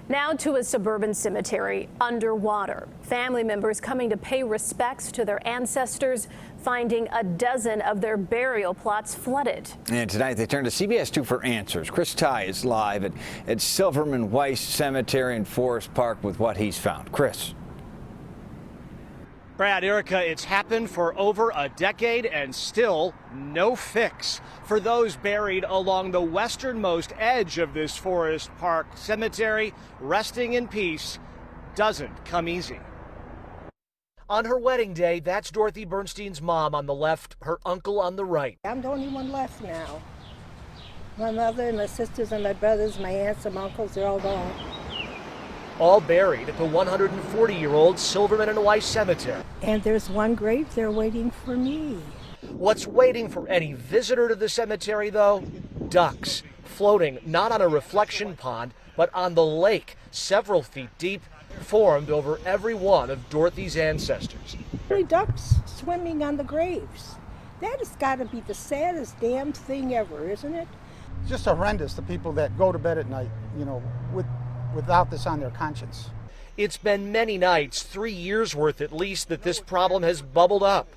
Now to a suburban cemetery underwater. Family members coming to pay respects to their ancestors, finding a dozen of their burial plots flooded. And tonight they turn to CBS 2 for answers. Chris Tye is live at Silverman Weiss Cemetery in Forest Park with what he's found. Chris. Brad, Erica, it's happened for over a decade and still no fix. For those buried along the westernmost edge of this Forest Park cemetery, resting in peace doesn't come easy. On her wedding day, that's Dorothy Bernstein's mom on the left, her uncle on the right. I'm the only one left now. My mother and my sisters and my brothers, my aunts and my uncles, they're all gone. All buried at the 140-year-old Silverman and Weiss Cemetery. And there's one grave there waiting for me. What's waiting for any visitor to the cemetery, though? Ducks, floating not on a reflection pond, but on the lake, several feet deep, formed over every one of Dorothy's ancestors. Ducks swimming on the graves. That has got to be the saddest damn thing ever, isn't it? It's just horrendous, the people that go to bed at night, without this on their conscience. It's been many nights, 3 years worth at least, that this problem has bubbled up.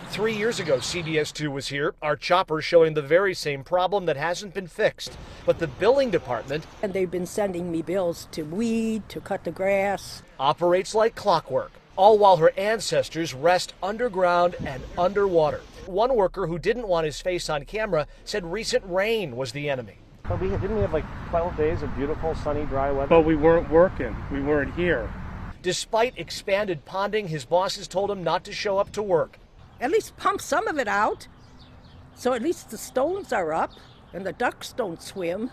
3 years ago, CBS 2 was here, our chopper showing the very same problem that hasn't been fixed. But the billing department, and they've been sending me bills to weed, to cut the grass, operates like clockwork, all while her ancestors rest underground and underwater. One worker who didn't want his face on camera said recent rain was the enemy. But didn't we have like 12 days of beautiful, sunny, dry weather? But we weren't working. We weren't here. Despite expanded ponding, his bosses told him not to show up to work. at least pump some of it out, so at least the stones are up and the ducks don't swim.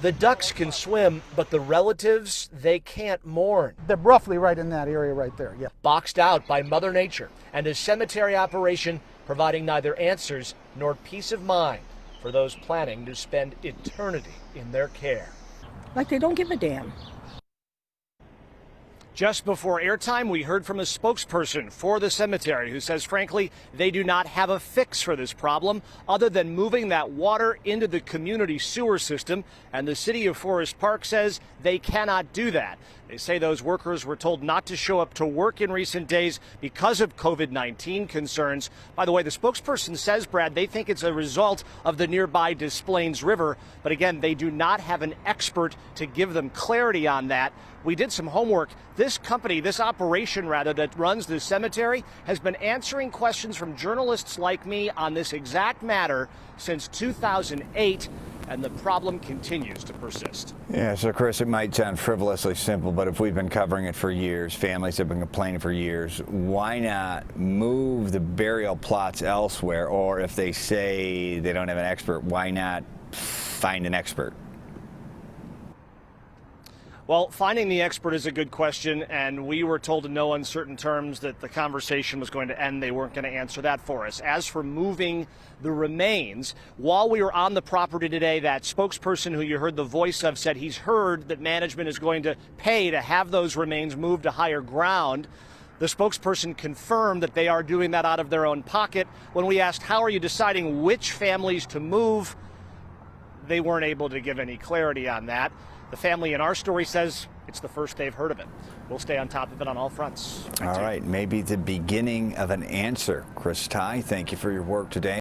The ducks can swim, but the relatives, they can't mourn. They're roughly right in that area right there, yeah. Boxed out by Mother Nature and a cemetery operation providing neither answers nor peace of mind for those planning to spend eternity in their care. Like they don't give a damn. Just before airtime, we heard from a spokesperson for the cemetery who says, frankly, they do not have a fix for this problem other than moving that water into the community sewer system. And the city of Forest Park says they cannot do that. They say those workers were told not to show up to work in recent days because of COVID-19 concerns. By the way, the spokesperson says, Brad, they think it's a result of the nearby Des Plaines River. But again, they do not have an expert to give them clarity on that. We did some homework. This company, this operation rather, that runs this cemetery has been answering questions from journalists like me on this exact matter since 2008, and the problem continues to persist. Yeah, so Chris, it might sound frivolously simple, but if we've been covering it for years, families have been complaining for years, why not move the burial plots elsewhere? Or if they say they don't have an expert, why not find an expert? Well, finding the expert is a good question, and we were told in no uncertain terms that the conversation was going to end. They weren't going to answer that for us. As for moving the remains, while we were on the property today, that spokesperson who you heard the voice of said he's heard that management is going to pay to have those remains moved to higher ground. The spokesperson confirmed that they are doing that out of their own pocket. When we asked, how are you deciding which families to move, they weren't able to give any clarity on that. The family in our story says it's the first they've heard of it. We'll stay on top of it on all fronts. All right, maybe the beginning of an answer. Chris Tye, thank you for your work today.